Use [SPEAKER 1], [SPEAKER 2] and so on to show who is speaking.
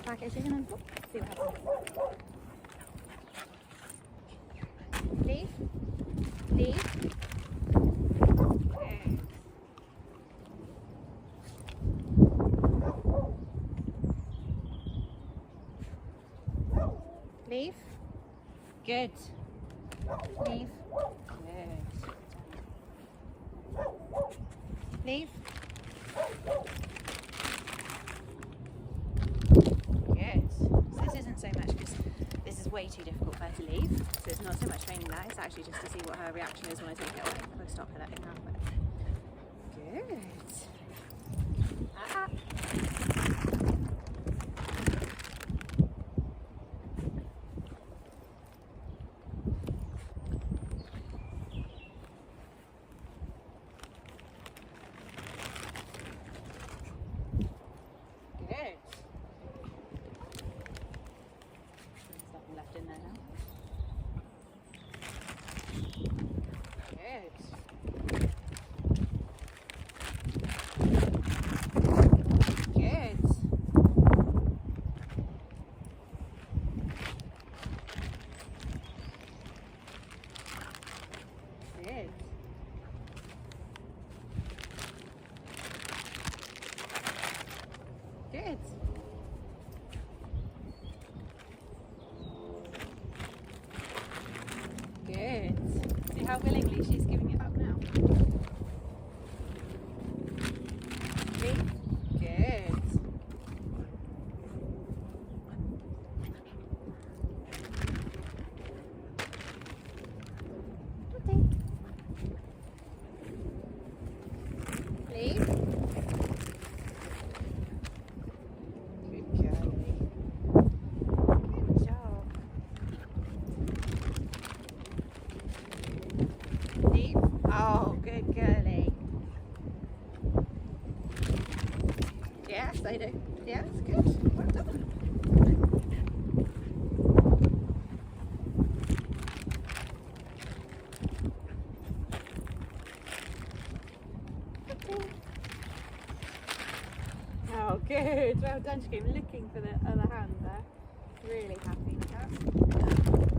[SPEAKER 1] back edge again and see what happens. Leave. Leave. Good. Leave. Good. Leave. Good. Leave. Good. So this isn't so much because this is way too difficult for her to leave. So it's not so much training that, it's actually just to see what her reaction is when I take it away. I'll stop her letting that way. Good. Ah. Good. There's nothing left in there now. Good. Good. Good. Good. Good. See how willingly she's giving it up now. See? Good. Dotty. Leave. Good girlie. Good job. Leave. Oh, good girlie. Yes, I do. Yes, good. Well done. Oh, good. Well done. She came looking for the other hand there. Really happy with that.